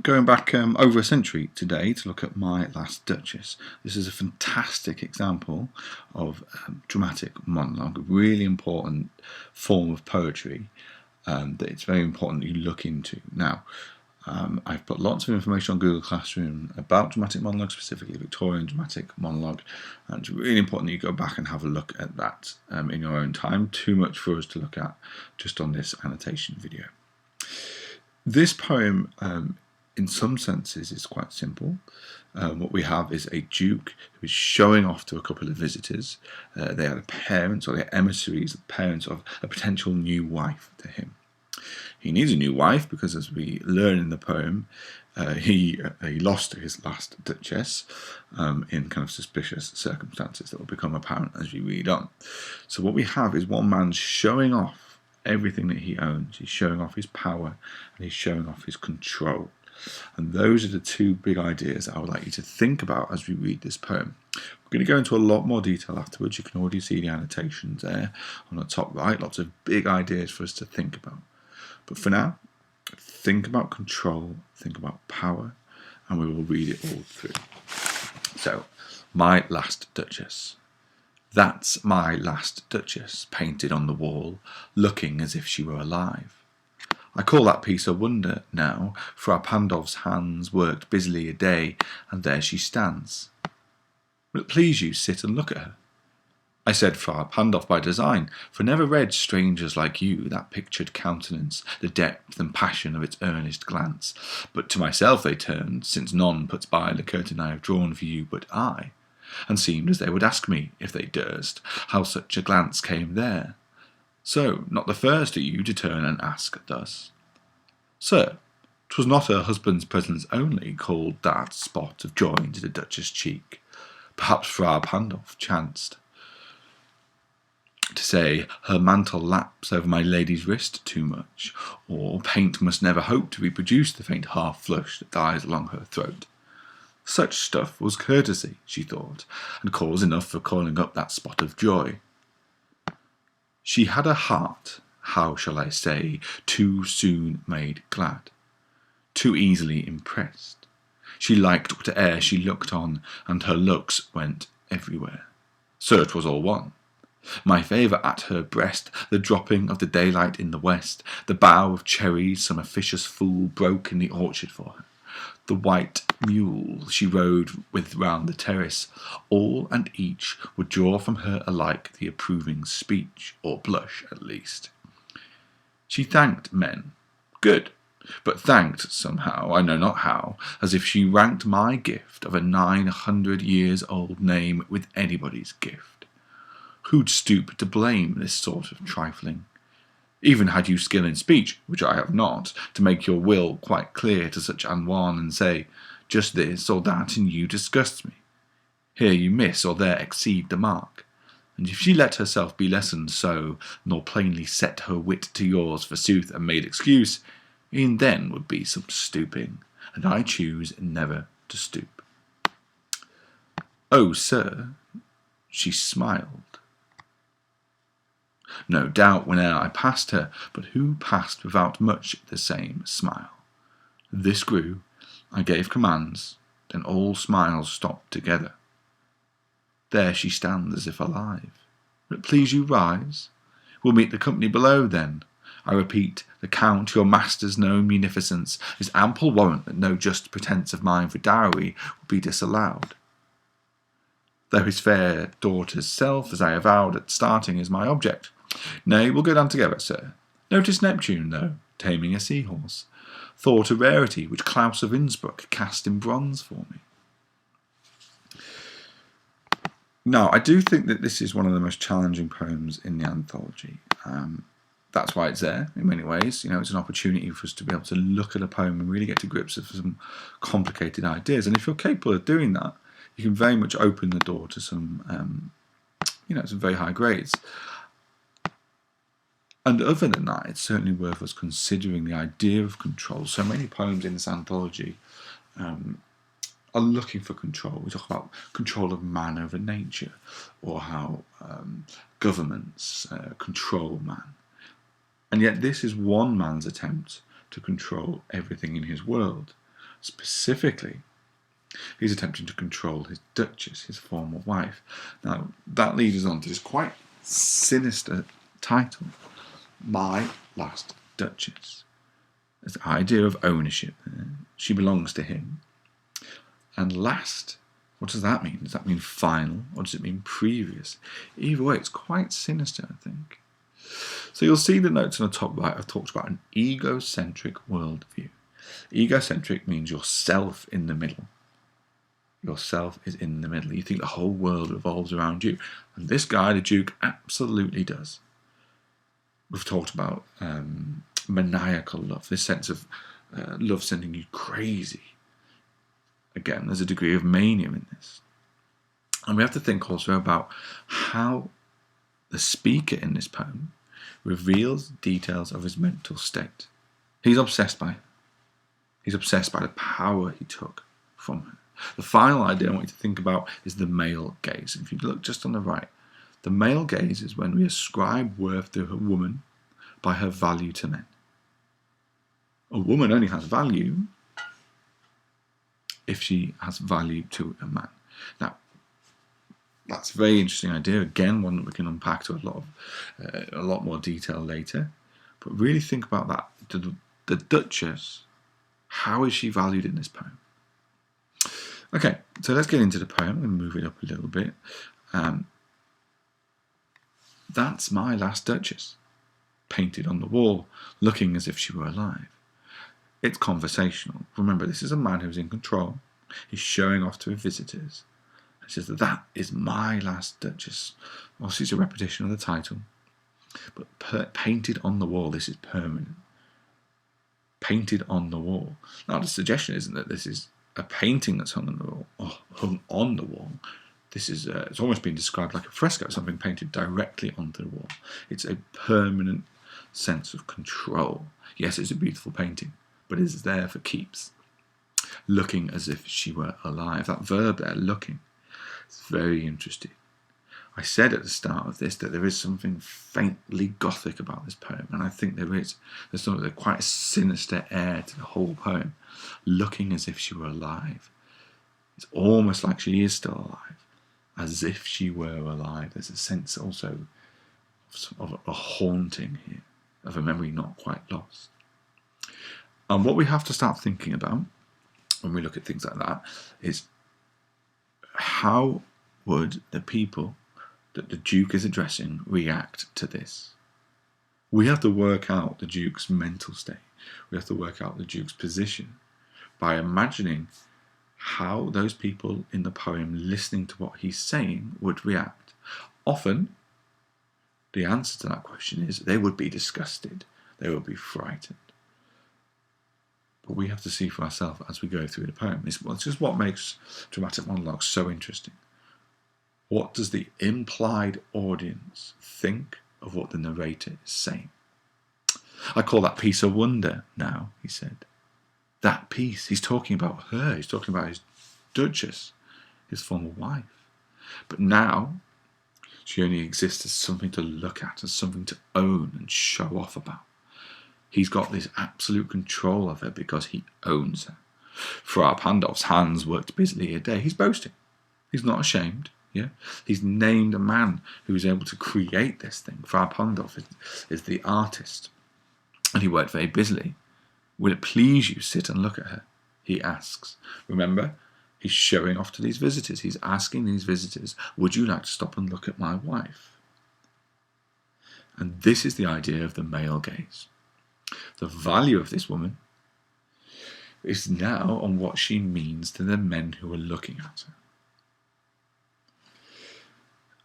going back over a century today to look at My Last Duchess. This is a fantastic example of dramatic monologue, a really important form of poetry that it's very important that you look into. Now, I've put lots of information on Google Classroom about dramatic monologue, specifically Victorian dramatic monologue, and it's really important that you go back and have a look at that in your own time. Too much for us to look at just on this annotation video. This poem, in some senses, is quite simple. What we have is a duke who is showing off to a couple of visitors. They are the parents, or they're emissaries, the parents of a potential new wife to him. He needs a new wife because, as we learn in the poem, he lost his last duchess in kind of suspicious circumstances that will become apparent as we read on. So what we have is one man showing off everything that he owns. He's showing off his power and he's showing off his control. And those are the two big ideas that I would like you to think about as we read this poem. We're going to go into a lot more detail afterwards. You can already see the annotations there on the top right. Lots of big ideas for us to think about. But for now, think about control, think about power, and we will read it all through. So, My Last Duchess. That's my last duchess, painted on the wall, looking as if she were alive. I call that piece a wonder now, for our Pandolf's hands worked busily a day, and there she stands. Will it please you sit and look at her? I said Fra Pandolf by design, for never read strangers like you that pictured countenance, the depth and passion of its earnest glance. But to myself they turned, since none puts by the curtain I have drawn for you but I, and seemed as they would ask me, if they durst, how such a glance came there. So, not the first are you to turn and ask thus. Sir, 'twas not her husband's presence only called that spot of joy into the Duchess' cheek. Perhaps Fra Pandolf chanced to say, her mantle laps over my lady's wrist too much, or paint must never hope to reproduce the faint half-flush that dies along her throat. Such stuff was courtesy, she thought, and cause enough for calling up that spot of joy. She had a heart, how shall I say, too soon made glad, too easily impressed. She liked whate'er she looked on, and her looks went everywhere. So 'twas all one. My favour at her breast, the dropping of the daylight in the west, the bough of cherries some officious fool broke in the orchard for her, the white mule she rode with round the terrace, all and each would draw from her alike the approving speech, or blush at least. She thanked men. Good. But thanked somehow, I know not how, as if she ranked my gift of a 900-years-old name with anybody's gift. Who'd stoop to blame this sort of trifling? Even had you skill in speech, which I have not, to make your will quite clear to such an one and say, just this or that in you disgusts me. Here you miss or there exceed the mark. And if she let herself be lessoned so, nor plainly set her wit to yours forsooth and made excuse, e'en then would be some stooping, and I choose never to stoop. Oh, sir, she smiled. No doubt whene'er I passed her, but who passed without much the same smile? This grew, I gave commands, then all smiles stopped together. There she stands as if alive. Will it please you rise? We'll meet the company below then. I repeat, the Count, your master's known munificence, is ample warrant that no just pretence of mine for dowry will be disallowed. Though his fair daughter's self, as I avowed at starting, is my object. Nay, we'll go down together, sir. Notice Neptune, though, taming a seahorse. Thought a rarity which Claus of Innsbruck cast in bronze for me. Now, I do think that this is one of the most challenging poems in the anthology. That's why it's there, in many ways. You know, it's an opportunity for us to be able to look at a poem and really get to grips with some complicated ideas. And if you're capable of doing that, you can very much open the door to some, some very high grades. And other than that, it's certainly worth us considering the idea of control. So many poems in this anthology are looking for control. We talk about control of man over nature, or how governments control man. And yet this is one man's attempt to control everything in his world. Specifically, he's attempting to control his Duchess, his former wife. Now, that leads us on to this quite sinister title, My Last Duchess. There's the idea of ownership. She belongs to him. And last, what does that mean? Does that mean final, or does it mean previous? Either way, it's quite sinister, I think. So you'll see the notes on the top right. I've talked about an egocentric worldview. Egocentric means yourself in the middle. Yourself is in the middle. You think the whole world revolves around you. And this guy, the Duke, absolutely does. We've talked about maniacal love, this sense of love sending you crazy. Again, there's a degree of mania in this. And we have to think also about how the speaker in this poem reveals details of his mental state. He's obsessed by her. He's obsessed by the power he took from her. The final idea I want you to think about is the male gaze. If you look just on the right, the male gaze is when we ascribe worth to a woman by her value to men. A woman only has value if she has value to a man. Now, that's a very interesting idea. Again, one that we can unpack to a lot more detail later. But really think about that. The Duchess, how is she valued in this poem? Okay, so let's get into the poem and move it up a little bit. That's my last Duchess, painted on the wall, looking as if she were alive. It's conversational. Remember, this is a man who's in control. He's showing off to his visitors. He says that is my last Duchess. Obviously, it's a repetition of the title, but painted on the wall. This is permanent. Painted on the wall. Now, the suggestion isn't that this is a painting that's hung on the wall, or hung on the wall. This is it's almost been described like a fresco, something painted directly onto the wall. It's a permanent sense of control. Yes, it's a beautiful painting, but it is there for keeps. Looking as if she were alive. That verb there, looking, it's very interesting. I said at the start of this that there is something faintly gothic about this poem, and I think there is. There's quite a sinister air to the whole poem. Looking as if she were alive. It's almost like she is still alive, as if she were alive. There's a sense also of a haunting here, of a memory not quite lost. And what we have to start thinking about when we look at things like that is how would the people that the Duke is addressing react to this? We have to work out the Duke's mental state. We have to work out the Duke's position by imagining how those people in the poem listening to what he's saying would react. Often, the answer to that question is they would be disgusted. They would be frightened. But we have to see for ourselves as we go through the poem. It's just what makes dramatic monologues so interesting. What does the implied audience think of what the narrator is saying? I call that piece a wonder now, he said. That piece, he's talking about her, he's talking about his Duchess, his former wife. But now, she only exists as something to look at, as something to own and show off about. He's got this absolute control of her because he owns her. Friar Pandolf's hands worked busily a day. He's boasting. He's not ashamed. Yeah, he's named a man who is able to create this thing. Friar Pandolf is the artist, and he worked very busily. Will it please you sit and look at her? He asks. Remember, he's showing off to these visitors. He's asking these visitors, would you like to stop and look at my wife? And this is the idea of the male gaze. The value of this woman is now on what she means to the men who are looking at her.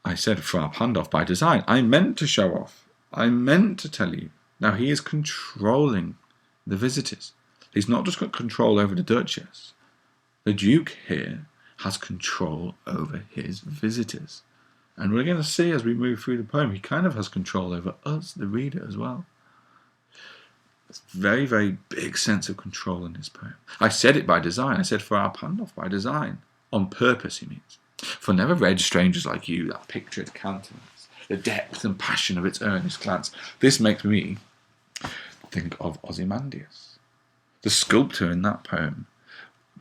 I said Friar Pandolf by design. I meant to show off. I meant to tell you. Now he is controlling the visitors. He's not just got control over the Duchess. The Duke here has control over his visitors. And we're going to see as we move through the poem, he kind of has control over us, the reader, as well. It's a very, very big sense of control in this poem. I said it by design. I said Friar Pandolf by design. On purpose, he means. For never read Strangers Like You, that pictured countenance, the depth and passion of its earnest glance. This makes me think of Ozymandias. The sculptor in that poem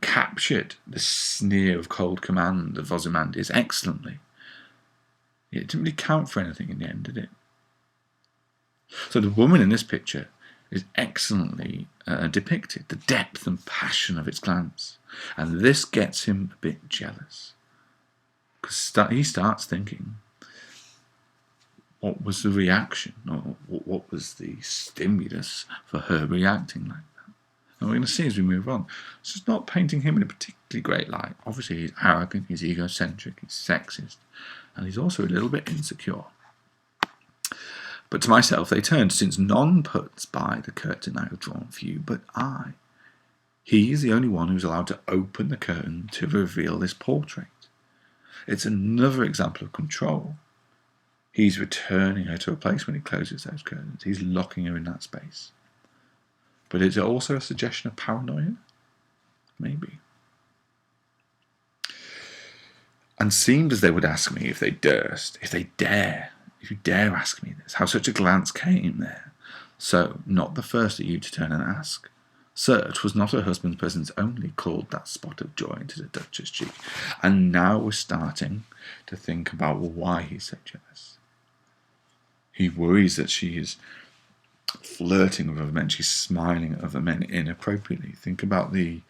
captured the sneer of cold command of Ozymandias excellently. It didn't really count for anything in the end, did it? So the woman in this picture is excellently depicted, the depth and passion of its glance. And this gets him a bit jealous. Because he starts thinking, what was the reaction, or what was the stimulus for her reacting like that? And we're going to see as we move on. So it's not painting him in a particularly great light. Obviously he's arrogant, he's egocentric, he's sexist, and he's also a little bit insecure. But to myself they turned, since none puts by the curtain I have drawn for you but I. He is the only one who's allowed to open the curtain to reveal this portrait. It's another example of control. He's returning her to a place when he closes those curtains. He's locking her in that space. But is it also a suggestion of paranoia? Maybe. And seemed as they would ask me if they durst, if you dare ask me this, how such a glance came there. So, not the first of you to turn and ask. Sir, 'twas not her husband's presence only called that spot of joy into the Duchess' cheek. And now we're starting to think about why he's so jealous. He worries that she is flirting with other men, she's smiling at other men inappropriately. Think about the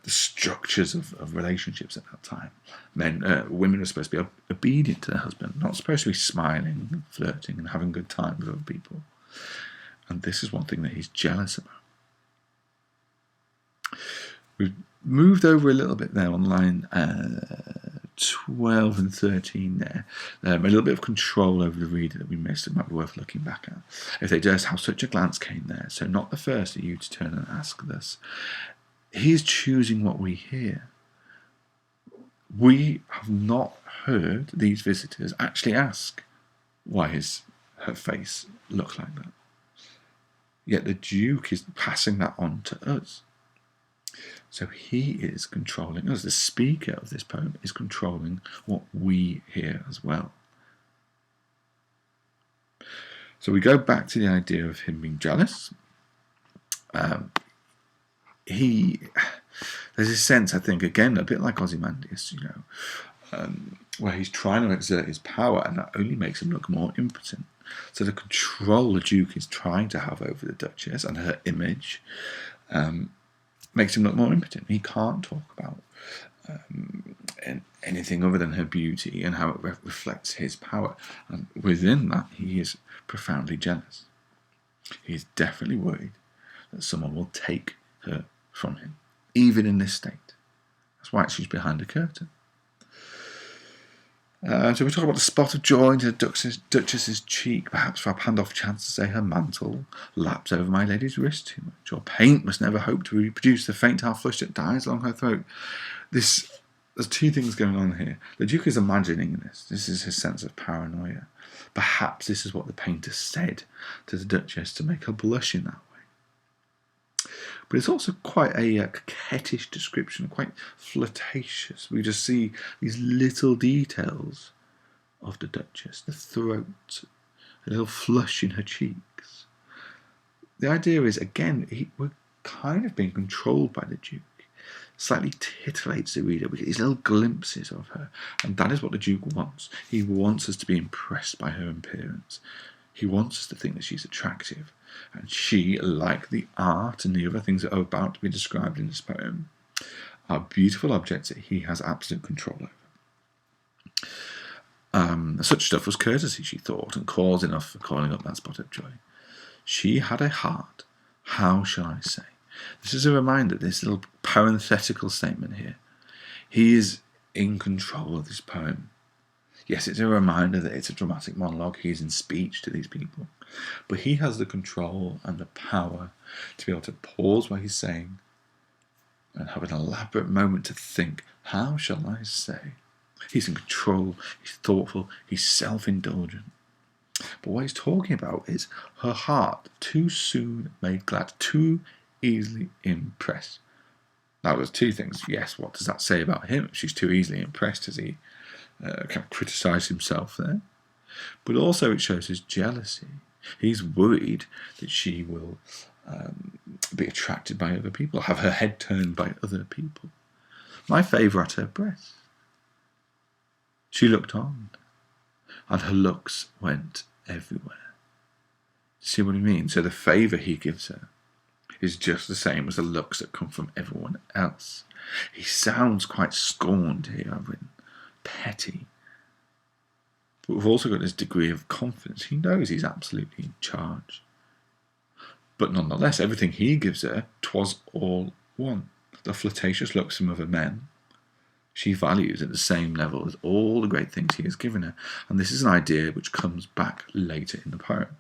structures of relationships at that time. Women are supposed to be obedient to their husband, not supposed to be smiling and flirting and having a good time with other people. And this is one thing that he's jealous about. We've moved over a little bit there on line 12 and 13 there. A little bit of control over the reader that we missed. It might be worth looking back at. If they durst, how such a glance came there. So not the first of you to turn and ask this. He's choosing what we hear. We have not heard these visitors actually ask why her face looked like that. Yet the Duke is passing that on to us. So he is controlling us. The speaker of this poem is controlling what we hear as well. So we go back to the idea of him being jealous. There's a sense, I think, again, a bit like Ozymandias, where he's trying to exert his power, and that only makes him look more impotent. So the control the Duke is trying to have over the Duchess and her image makes him look more impotent. He can't talk about anything other than her beauty and how it reflects his power. And within that, he is profoundly jealous. He is definitely worried that someone will take her from him, even in this state. That's why she's behind a curtain. So we talk about the spot of joy into the Duchess's cheek. Perhaps for a hand-off chance to say her mantle laps over my lady's wrist too much, or paint must never hope to reproduce the faint half-flush that dies along her throat. There's two things going on here. The Duke is imagining this. This is his sense of paranoia. Perhaps this is what the painter said to the Duchess to make her blush in that way. But it's also quite a coquettish description, quite flirtatious. We just see these little details of the Duchess, the throat, a little flush in her cheeks. The idea is, again, we're kind of being controlled by the Duke. Slightly titillates the reader with these little glimpses of her. And that is what the Duke wants. He wants us to be impressed by her appearance. He wants us to think that she's attractive. And she, like the art and the other things that are about to be described in this poem, are beautiful objects that he has absolute control over. Such stuff was courtesy, she thought, and cause enough for calling up that spot of joy. She had a heart, how shall I say? This is a reminder, this little parenthetical statement here. He is in control of this poem. Yes, it's a reminder that it's a dramatic monologue. He's in speech to these people. But he has the control and the power to be able to pause what he's saying and have an elaborate moment to think, how shall I say? He's in control, he's thoughtful, he's self-indulgent. But what he's talking about is her heart, too soon made glad, too easily impressed. Now, there's two things. Yes, what does that say about him? She's too easily impressed, as he kind of criticise himself there. But also it shows his jealousy. He's worried that she will be attracted by other people, have her head turned by other people. My favour at her breast. She looked on, and her looks went everywhere. See what I mean? So the favour he gives her is just the same as the looks that come from everyone else. He sounds quite scorned here, I've written. Petty. But we've also got this degree of confidence. He knows he's absolutely in charge. But nonetheless, everything he gives her, 'twas all one. The flirtatious looks from other men, she values at the same level as all the great things he has given her. And this is an idea which comes back later in the poem.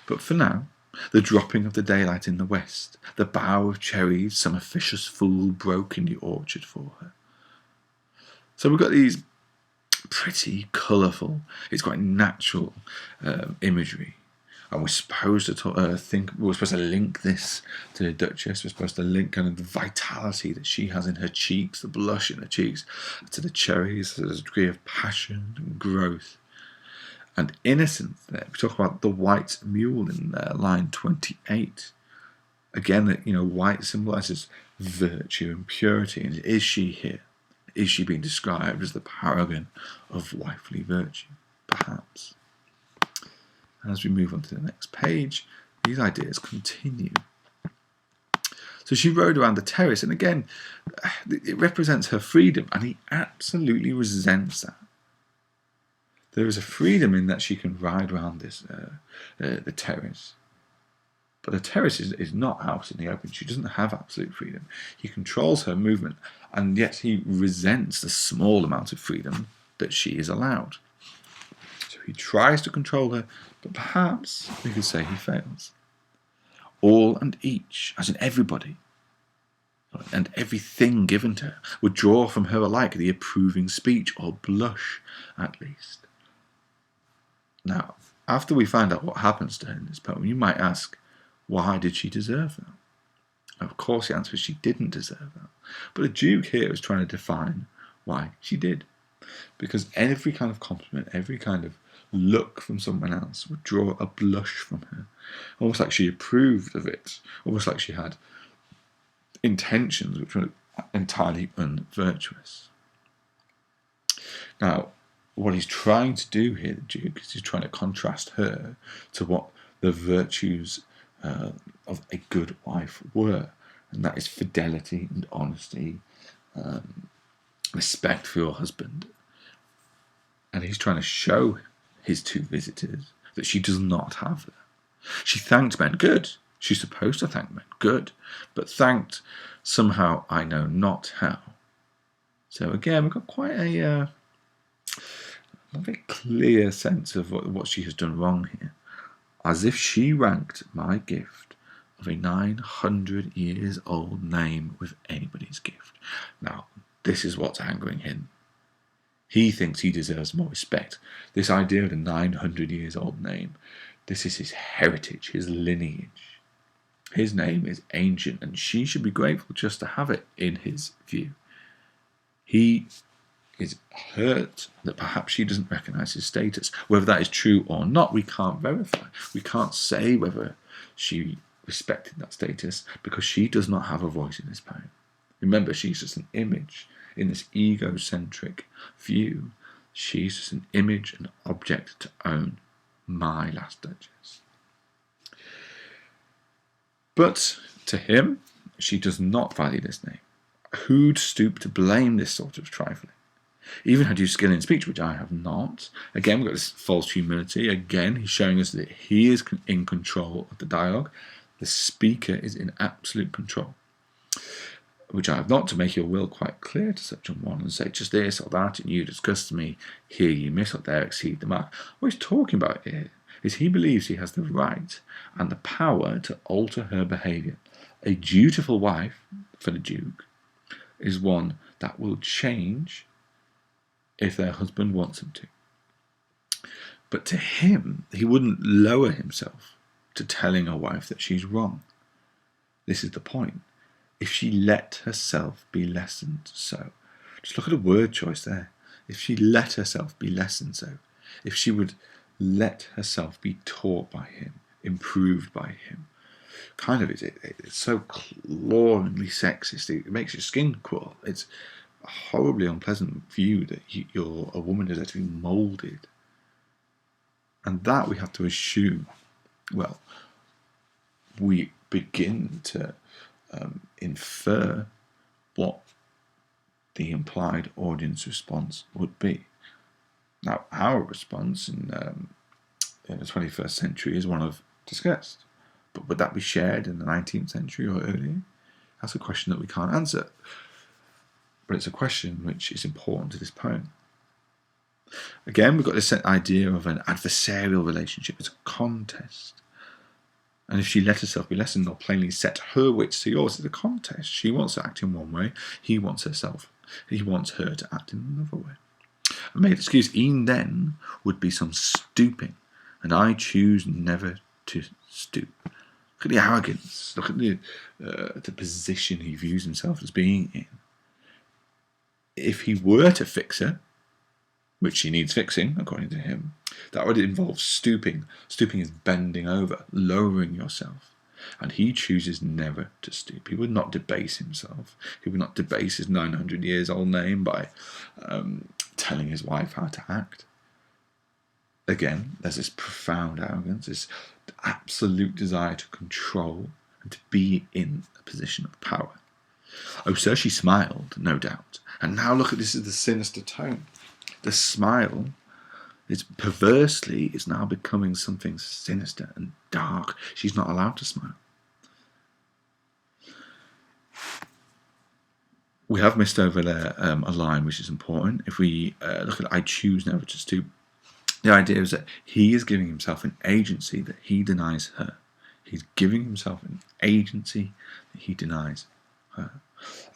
But for now, the dropping of the daylight in the west, the bough of cherries some officious fool broke in the orchard for her. So we've got these pretty colourful, it's quite natural imagery. And we're supposed to we're supposed to link this to the Duchess. We're supposed to link kind of the vitality that she has in her cheeks, the blush in her cheeks, to the cherries. There's a degree of passion and growth and innocence there. We talk about the white mule in line 28. Again, white symbolises virtue and purity. And is she here? Is she being described as the paragon of wifely virtue? Perhaps. And as we move on to the next page, these ideas continue. So she rode around the terrace, and again, it represents her freedom, and he absolutely resents that. There is a freedom in that she can ride around the terrace. But the terrace is not out in the open. She doesn't have absolute freedom. He controls her movement, and yet he resents the small amount of freedom that she is allowed. So he tries to control her, but perhaps we could say he fails. All and each, as in everybody, and everything given to her, would draw from her alike the approving speech, or blush at least. Now, after we find out what happens to her in this poem, you might ask, why did she deserve that? Of course, the answer is she didn't deserve that. But the Duke here is trying to define why she did. Because every kind of compliment, every kind of look from someone else would draw a blush from her. Almost like she approved of it. Almost like she had intentions which were entirely unvirtuous. Now, what he's trying to do here, the Duke, is he's trying to contrast her to what the virtues of a good wife were. And that is fidelity and honesty, respect for your husband. And he's trying to show his two visitors that she does not have that. She thanked men, good. She's supposed to thank men, good. But thanked somehow, I know not how. So again, we've got quite a very clear sense of what she has done wrong here. As if she ranked my gift of a 900 years old name with anybody's gift. Now, this is what's angering him. He thinks he deserves more respect. This idea of a 900 years old name, this is his heritage, his lineage. His name is ancient, and she should be grateful just to have it in his view. He is hurt that perhaps she doesn't recognise his status. Whether that is true or not, we can't verify. We can't say whether she respected that status because she does not have a voice in this poem. Remember, she's just an image in this egocentric view. She's just an image, an object to own. My last Duchess. But to him, she does not value this name. Who'd stoop to blame this sort of trifling? Even had you skill in speech, which I have not. Again, we've got this false humility. Again, he's showing us that he is in control of the dialogue. The speaker is in absolute control, which I have not, to make your will quite clear to such an one and say just this or that, and you disgust me, here you miss or there exceed the mark. What he's talking about here is he believes he has the right and the power to alter her behaviour. A dutiful wife, for the Duke, is one that will change if their husband wants him to. But to him, he wouldn't lower himself to telling a wife that she's wrong. This is the point. If she let herself be lessoned so. Just look at the word choice there. If she let herself be lessoned so. If she would let herself be taught by him, improved by him. kind of it's so clawingly sexist. It makes your skin crawl. It's a horribly unpleasant view that you're a woman who's actually moulded, and that we have to assume. Well, we begin to infer what the implied audience response would be. Now, our response in the 21st century is one of disgust. But would that be shared in the 19th century or earlier? That's a question that we can't answer. But it's a question which is important to this poem. Again, we've got this idea of an adversarial relationship. It's a contest. And if she let herself be lessened or plainly set her wits to yours, it's a contest. She wants to act in one way. He wants her to act in another way. A made excuse e'en then would be some stooping, and I choose never to stoop. Look at the arrogance. Look at the position he views himself as being in. If he were to fix her, which she needs fixing, according to him, that would involve stooping. Stooping is bending over, lowering yourself. And he chooses never to stoop. He would not debase himself. He would not debase his 900 years old name by telling his wife how to act. Again, there's this profound arrogance, this absolute desire to control and to be in a position of power. Oh, sir, she smiled, no doubt. And now look at this is the sinister tone. The smile is perversely is now becoming something sinister and dark. She's not allowed to smile. We have missed over there a line which is important. If we look at I choose never to stoop, the idea is that he is giving himself an agency that he denies her. He's giving himself an agency that he denies her.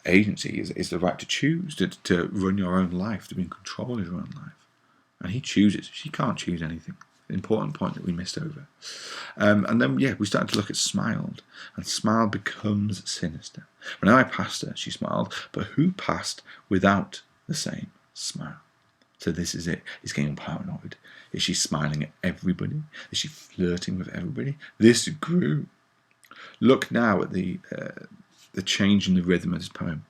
Agency is the right to choose, to run your own life, to be in control of your own life. And he chooses. She can't choose anything. Important point that we missed over. And then, we started to look at smiled. And smiled becomes sinister. When I passed her, she smiled. But who passed without the same smile? So this is it. He's getting paranoid. Is she smiling at everybody? Is she flirting with everybody? This grew. Look now at the change in the rhythm of this poem.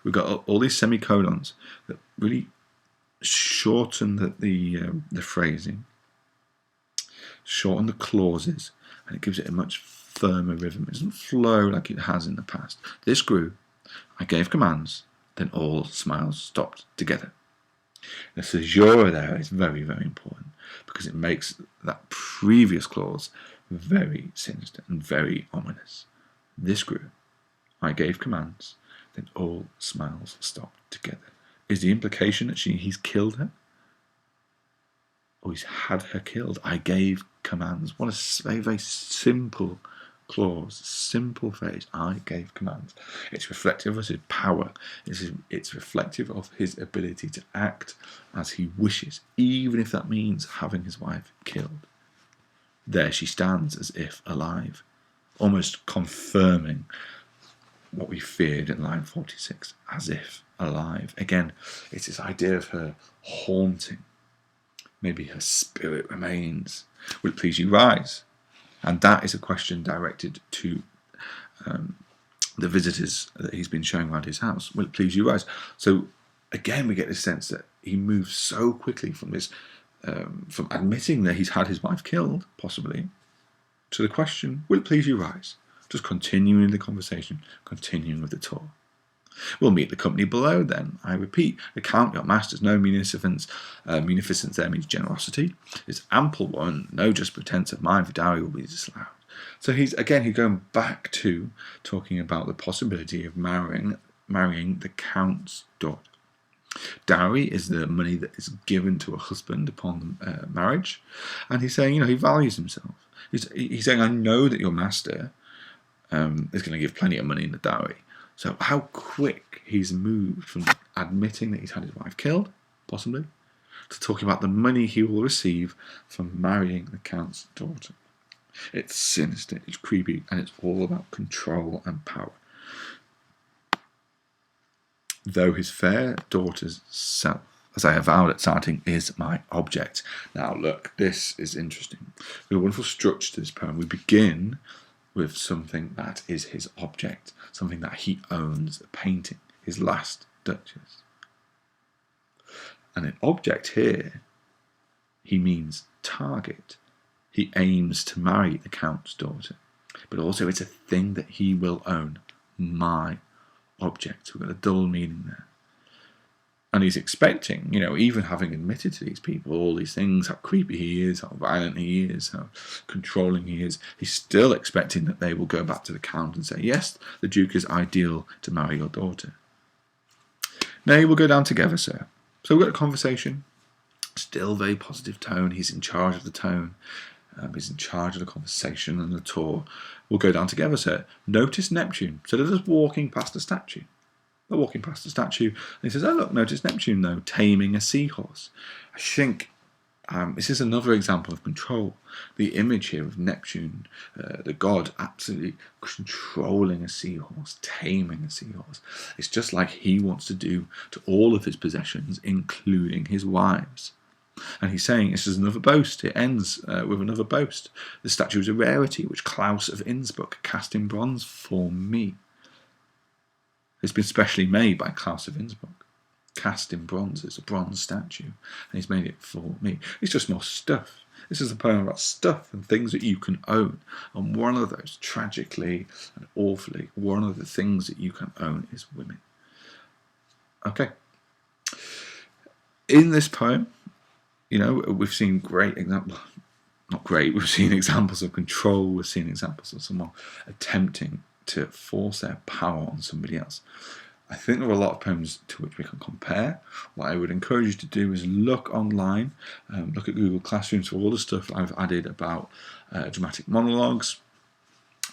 We've got all these semicolons that really shorten the phrasing, shorten the clauses, and it gives it a much firmer rhythm. It doesn't flow like it has in the past. This grew. I gave commands, then all smiles stopped together. The caesura there is very, very important because it makes that previous clause very sinister and very ominous. This grew. I gave commands, then all smiles stopped together. Is the implication that he's killed her? Or he's had her killed? I gave commands. What a very, very simple clause, simple phrase. I gave commands. It's reflective of his power. It's reflective of his ability to act as he wishes, even if that means having his wife killed. There she stands as if alive, almost confirming what we feared in line 46, as if alive. Again, it's this idea of her haunting. Maybe her spirit remains. Will it please you rise? And that is a question directed to the visitors that he's been showing around his house. Will it please you rise? So again, we get this sense that he moves so quickly from this, from admitting that he's had his wife killed, possibly, to the question, will it please you rise? Just continuing the conversation, continuing with the tour. We'll meet the company below then. I repeat, account your masters, no munificence. Munificence there means generosity. It's ample one, no just pretense of mine for dowry will be disallowed. So he's going back to talking about the possibility of marrying the count's daughter. Dowry is the money that is given to a husband upon marriage, and he's saying, he values himself. He's saying, I know that your master is going to give plenty of money in the dowry. So how quick he's moved from admitting that he's had his wife killed, possibly, to talking about the money he will receive from marrying the count's daughter. It's sinister, it's creepy, and it's all about control and power. Though his fair daughter's self, as I avowed at starting, is my object. Now look, this is interesting. We have a wonderful structure to this poem. We begin with something that is his object, something that he owns, a painting, his last Duchess. And an object here, he means target. He aims to marry the Count's daughter, but also it's a thing that he will own, my object. We've got a double meaning there. And he's expecting, even having admitted to these people all these things, how creepy he is, how violent he is, how controlling he is, he's still expecting that they will go back to the Count and say, yes, the Duke is ideal to marry your daughter. Nay, we'll go down together, sir. So we've got a conversation, still very positive tone. He's in charge of the tone. He's in charge of the conversation and the tour. We'll go down together, sir. Notice Neptune. So they're just walking past a statue. They're walking past a statue. And he says, oh, look, notice Neptune, though, taming a seahorse. I think this is another example of control. The image here of Neptune, the god, absolutely controlling a seahorse, taming a seahorse. It's just like he wants to do to all of his possessions, including his wives. And he's saying this is another boast. It ends with another boast. The statue is a rarity, which Klaus of Innsbruck cast in bronze for me. It's been specially made by Klaus of Innsbruck. Cast in bronze. It's a bronze statue. And he's made it for me. It's just more stuff. This is a poem about stuff and things that you can own. And one of those, tragically and awfully, one of the things that you can own is women. Okay. In this poem, we've seen great examples. Not great. We've seen examples of control. We've seen examples of someone attempting to force their power on somebody else. I think there are a lot of poems to which we can compare. What I would encourage you to do is look online, look at Google Classrooms for all the stuff I've added about dramatic monologues.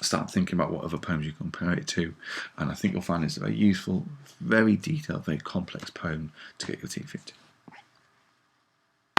Start thinking about what other poems you compare it to, and I think you'll find this a very useful, very detailed, very complex poem to get your teeth into.